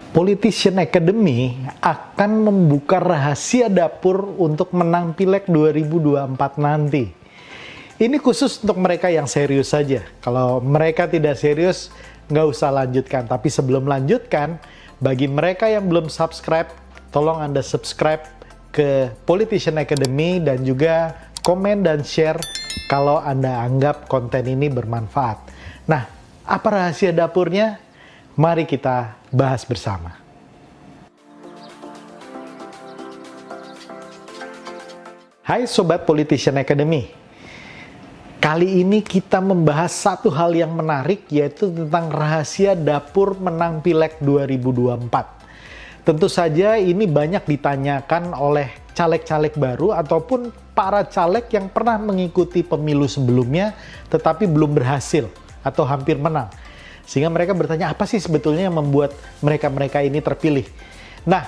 Politician Academy akan membuka rahasia dapur untuk menang Pileg 2024 nanti. Ini khusus untuk mereka yang serius saja. Kalau mereka tidak serius, nggak usah lanjutkan. Tapi sebelum lanjutkan, bagi mereka yang belum subscribe, tolong Anda subscribe ke Politician Academy dan juga komen dan share kalau Anda anggap konten ini bermanfaat. Nah, apa rahasia dapurnya? Mari kita bahas bersama. Hai Sobat Politician Academy. Kali ini kita membahas satu hal yang menarik, yaitu tentang rahasia dapur menang Pileg 2024. Tentu saja ini banyak ditanyakan oleh caleg-caleg baru ataupun para caleg yang pernah mengikuti pemilu sebelumnya tetapi belum berhasil atau hampir menang. Sehingga mereka bertanya, apa sih sebetulnya yang membuat mereka-mereka ini terpilih? Nah,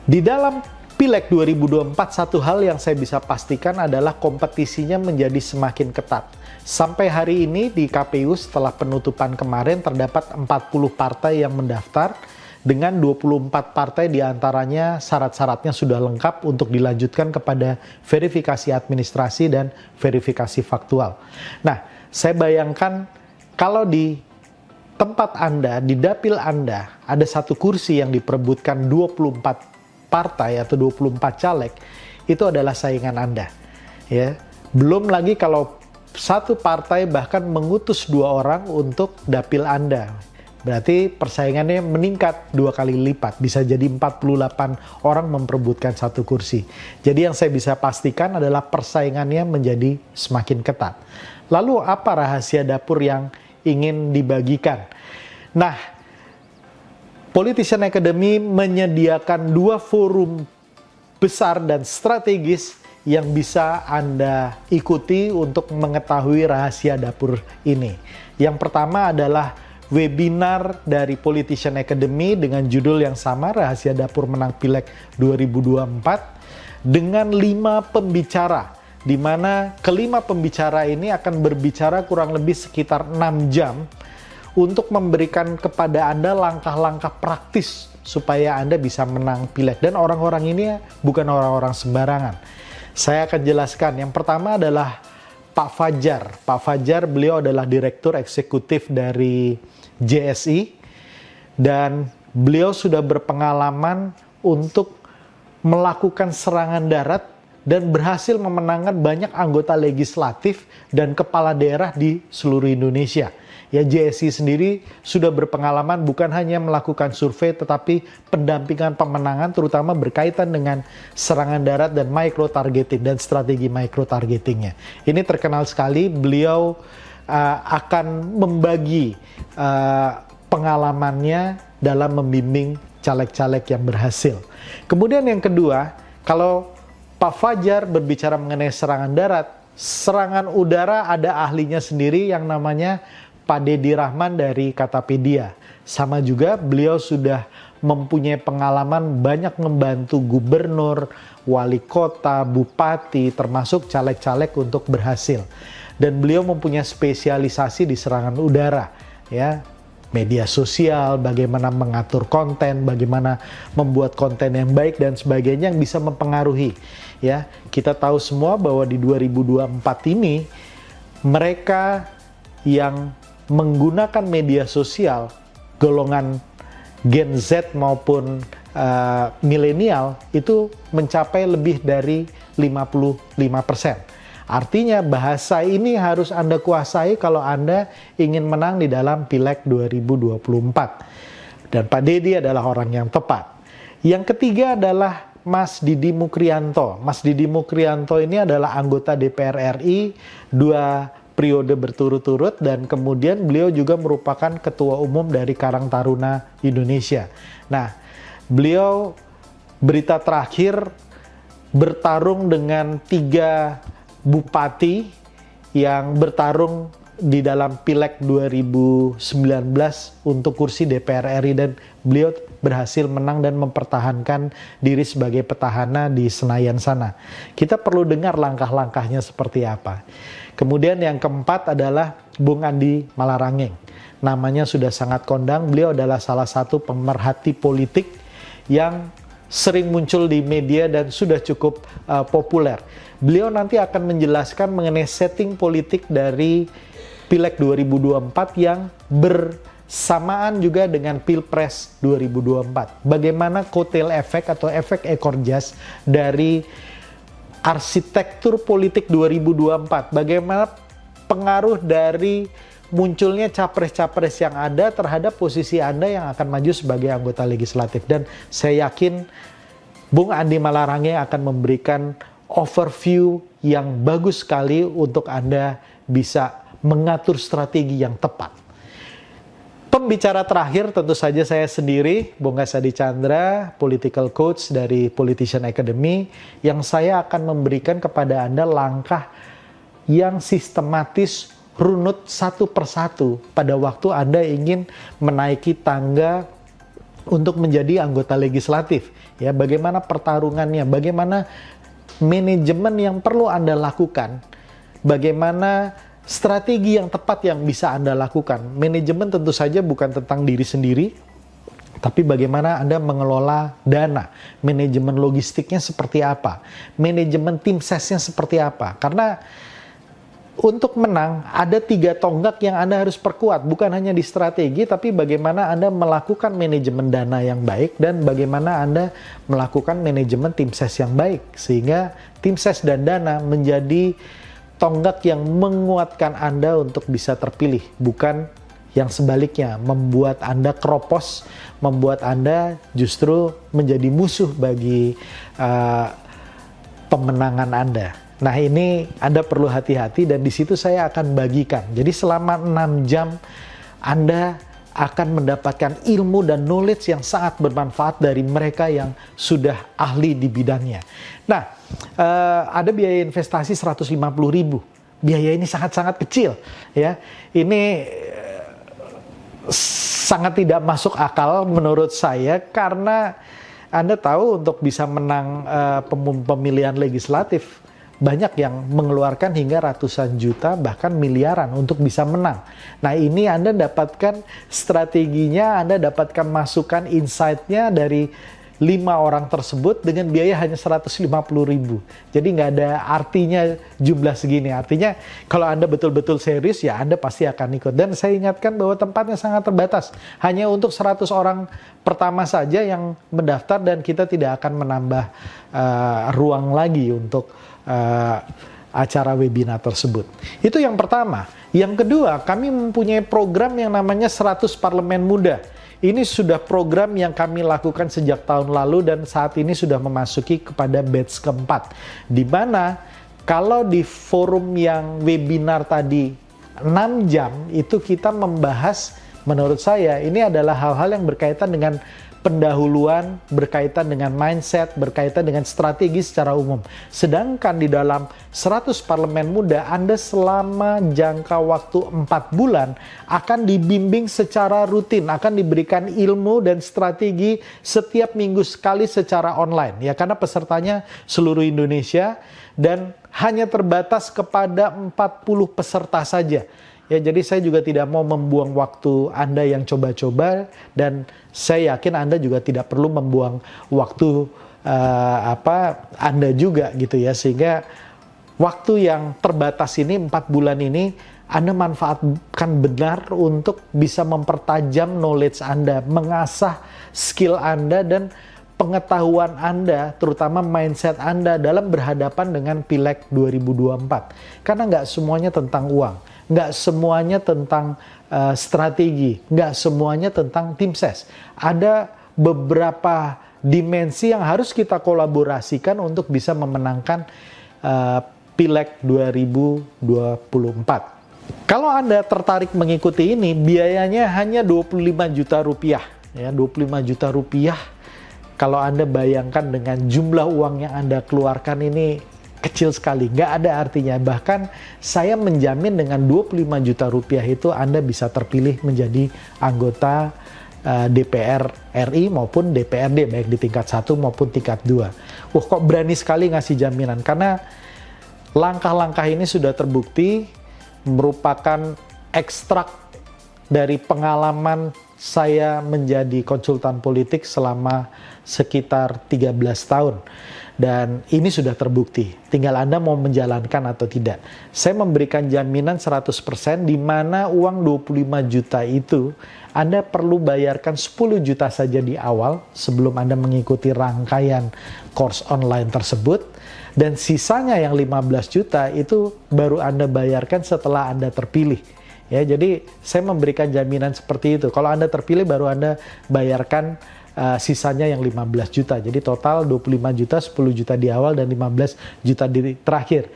di dalam Pileg 2024, satu hal yang saya bisa pastikan adalah kompetisinya menjadi semakin ketat. Sampai hari ini di KPU setelah penutupan kemarin terdapat 40 partai yang mendaftar, dengan 24 partai diantaranya syarat-syaratnya sudah lengkap untuk dilanjutkan kepada verifikasi administrasi dan verifikasi faktual. Nah, saya bayangkan kalau di tempat Anda, di dapil Anda, ada satu kursi yang diperebutkan 24 partai atau 24 caleg, itu adalah saingan Anda. Ya. Belum lagi kalau satu partai bahkan mengutus 2 orang untuk dapil Anda. Berarti persaingannya meningkat 2 kali lipat, bisa jadi 48 orang memperebutkan satu kursi. Jadi yang saya bisa pastikan adalah persaingannya menjadi semakin ketat. Lalu apa rahasia dapur yang ingin dibagikan? Nah, Politician Academy menyediakan 2 forum besar dan strategis yang bisa Anda ikuti untuk mengetahui rahasia dapur ini. Yang pertama adalah webinar dari Politician Academy dengan judul yang sama, Rahasia Dapur Menang Pileg 2024, dengan 5 pembicara, di mana kelima pembicara ini akan berbicara kurang lebih sekitar 6 jam untuk memberikan kepada Anda langkah-langkah praktis supaya Anda bisa menang Pileg. Dan orang-orang ini bukan orang-orang sembarangan. Saya akan jelaskan. Yang pertama adalah Pak Fajar. Pak Fajar, beliau adalah Direktur Eksekutif dari JSI dan beliau sudah berpengalaman untuk melakukan serangan darat dan berhasil memenangkan banyak anggota legislatif dan kepala daerah di seluruh Indonesia. Ya, JSI sendiri sudah berpengalaman bukan hanya melakukan survei tetapi pendampingan pemenangan terutama berkaitan dengan serangan darat dan micro targeting dan strategi micro targetingnya. Ini terkenal sekali. Beliau akan membagi pengalamannya dalam membimbing caleg-caleg yang berhasil. Kemudian yang kedua, kalau Pak Fajar berbicara mengenai serangan darat, serangan udara ada ahlinya sendiri yang namanya Pak Dedi Rahman dari Katapedia. Sama juga beliau sudah mempunyai pengalaman banyak membantu gubernur, wali kota, bupati, termasuk caleg-caleg untuk berhasil. Dan beliau mempunyai spesialisasi di serangan udara, ya, media sosial, bagaimana mengatur konten, bagaimana membuat konten yang baik dan sebagainya yang bisa mempengaruhi. Ya, kita tahu semua bahwa di 2024 ini mereka yang menggunakan media sosial, golongan Gen Z maupun milenial itu mencapai lebih dari 55%. Artinya bahasa ini harus Anda kuasai kalau Anda ingin menang di dalam Pileg 2024. Dan Pak Dedi adalah orang yang tepat. Yang ketiga adalah Mas Didi Mukrianto. Mas Didi Mukrianto ini adalah anggota DPR RI 2 periode berturut-turut dan kemudian beliau juga merupakan ketua umum dari Karang Taruna Indonesia. Nah, beliau berita terakhir bertarung dengan 3 bupati yang bertarung di dalam Pileg 2019 untuk kursi DPR RI dan beliau berhasil menang dan mempertahankan diri sebagai petahana di Senayan sana. Kita perlu dengar langkah-langkahnya seperti apa. Kemudian yang keempat adalah Bung Andi Malarangeng. namanya sudah sangat kondang. Beliau adalah salah satu pemerhati politik yang sering muncul di media dan sudah cukup populer. Beliau nanti akan menjelaskan mengenai setting politik dari Pileg 2024 yang bersamaan juga dengan Pilpres 2024. Bagaimana kotel efek atau efek ekor jas dari arsitektur politik 2024. Bagaimana pengaruh dari munculnya capres-capres yang ada terhadap posisi Anda yang akan maju sebagai anggota legislatif. Dan saya yakin Bung Andi Malarangeng akan memberikan overview yang bagus sekali untuk Anda bisa mengatur strategi yang tepat. Pembicara terakhir tentu saja saya sendiri, Bung Gasadi Chandra, political coach dari Politician Academy, yang saya akan memberikan kepada Anda langkah yang sistematis, runut satu persatu pada waktu Anda ingin menaiki tangga untuk menjadi anggota legislatif. Ya, bagaimana pertarungannya, bagaimana manajemen yang perlu Anda lakukan, bagaimana strategi yang tepat yang bisa Anda lakukan. Manajemen tentu saja bukan tentang diri sendiri, tapi bagaimana Anda mengelola dana, manajemen logistiknya seperti apa, manajemen tim sesnya seperti apa. Karena untuk menang, ada 3 tonggak yang Anda harus perkuat. Bukan hanya di strategi, tapi bagaimana Anda melakukan manajemen dana yang baik dan bagaimana Anda melakukan manajemen tim ses yang baik. Sehingga tim ses dan dana menjadi tonggak yang menguatkan Anda untuk bisa terpilih. Bukan yang sebaliknya, membuat Anda keropos, membuat Anda justru menjadi musuh bagi pemenangan Anda. Nah, ini Anda perlu hati-hati dan di situ saya akan bagikan. Jadi selama 6 jam Anda akan mendapatkan ilmu dan knowledge yang sangat bermanfaat dari mereka yang sudah ahli di bidangnya. Nah, ada biaya investasi 150.000. Biaya ini sangat-sangat kecil, ya. Ini sangat tidak masuk akal menurut saya karena Anda tahu untuk bisa menang pemilihan legislatif banyak yang mengeluarkan hingga ratusan juta bahkan miliaran untuk bisa menang. Nah, ini Anda dapatkan strateginya, Anda dapatkan masukan insight-nya dari 5 orang tersebut dengan biaya hanya 150.000. Jadi nggak ada artinya jumlah segini. Artinya kalau Anda betul-betul serius ya Anda pasti akan ikut. Dan saya ingatkan bahwa tempatnya sangat terbatas. Hanya untuk 100 orang pertama saja yang mendaftar dan kita tidak akan menambah ruang lagi untuk acara webinar tersebut. Itu yang pertama. Yang kedua, kami mempunyai program yang namanya 100 Parlemen Muda. Ini sudah program yang kami lakukan sejak tahun lalu dan saat ini sudah memasuki kepada batch keempat. Di mana kalau di forum yang webinar tadi 6 jam itu kita membahas, menurut saya ini adalah hal-hal yang berkaitan dengan pendahuluan, berkaitan dengan mindset, berkaitan dengan strategi secara umum. Sedangkan di dalam 100 Parlemen Muda, Anda selama jangka waktu 4 bulan akan dibimbing secara rutin, akan diberikan ilmu dan strategi setiap minggu sekali secara online. Ya, karena pesertanya seluruh Indonesia dan hanya terbatas kepada 40 peserta saja. Ya, jadi saya juga tidak mau membuang waktu Anda yang coba-coba dan saya yakin Anda juga tidak perlu membuang waktu Anda juga gitu ya, sehingga waktu yang terbatas ini 4 bulan ini Anda manfaatkan benar untuk bisa mempertajam knowledge Anda, mengasah skill Anda dan pengetahuan Anda, terutama mindset Anda dalam berhadapan dengan Pileg 2024. Karena nggak semuanya tentang uang. Nggak semuanya tentang strategi, nggak semuanya tentang tim ses. Ada beberapa dimensi yang harus kita kolaborasikan untuk bisa memenangkan Pileg 2024. Kalau Anda tertarik mengikuti ini, biayanya hanya 25 juta rupiah. Ya, 25 juta rupiah. Kalau Anda bayangkan dengan jumlah uang yang Anda keluarkan ini kecil sekali, nggak ada artinya. Bahkan saya menjamin dengan 25 juta rupiah itu Anda bisa terpilih menjadi anggota DPR RI maupun DPRD, baik di tingkat 1 maupun tingkat 2. Wah, kok berani sekali ngasih jaminan? Karena langkah-langkah ini sudah terbukti merupakan ekstrak dari pengalaman saya menjadi konsultan politik selama sekitar 13 tahun. Dan ini sudah terbukti, tinggal Anda mau menjalankan atau tidak. Saya memberikan jaminan 100% di mana uang 25 juta itu Anda perlu bayarkan 10 juta saja di awal sebelum Anda mengikuti rangkaian course online tersebut. Dan sisanya yang 15 juta itu baru Anda bayarkan setelah Anda terpilih. Ya, jadi saya memberikan jaminan seperti itu. Kalau Anda terpilih baru Anda bayarkan sisanya yang 15 juta. Jadi total 25 juta, 10 juta di awal dan 15 juta di terakhir.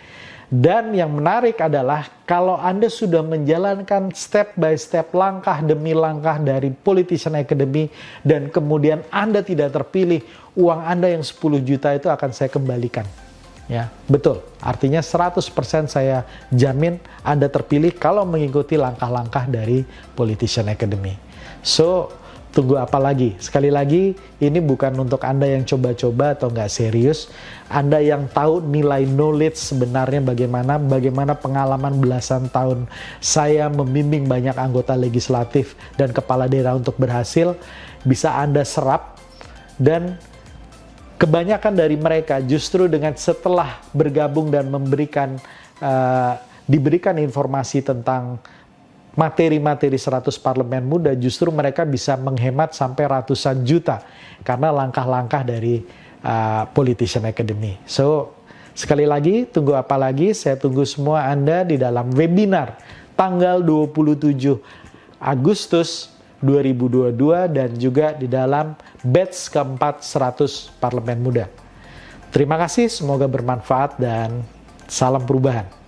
Dan yang menarik adalah kalau Anda sudah menjalankan step by step, langkah demi langkah dari Politician Academy dan kemudian Anda tidak terpilih, uang Anda yang 10 juta itu akan saya kembalikan. Ya, betul. Artinya 100% saya jamin Anda terpilih kalau mengikuti langkah-langkah dari Politician Academy. So, tunggu apa lagi? Sekali lagi, ini bukan untuk Anda yang coba-coba atau nggak serius. Anda yang tahu nilai knowledge sebenarnya bagaimana pengalaman belasan tahun saya membimbing banyak anggota legislatif dan kepala daerah untuk berhasil, bisa Anda serap. Dan kebanyakan dari mereka justru dengan setelah bergabung dan diberikan informasi tentang materi-materi 100 parlemen muda, justru mereka bisa menghemat sampai ratusan juta karena langkah-langkah dari Politician Academy. So, sekali lagi, tunggu apa lagi? Saya tunggu semua Anda di dalam webinar tanggal 27 Agustus 2022 dan juga di dalam batch keempat 100 parlemen muda. Terima kasih, semoga bermanfaat dan salam perubahan.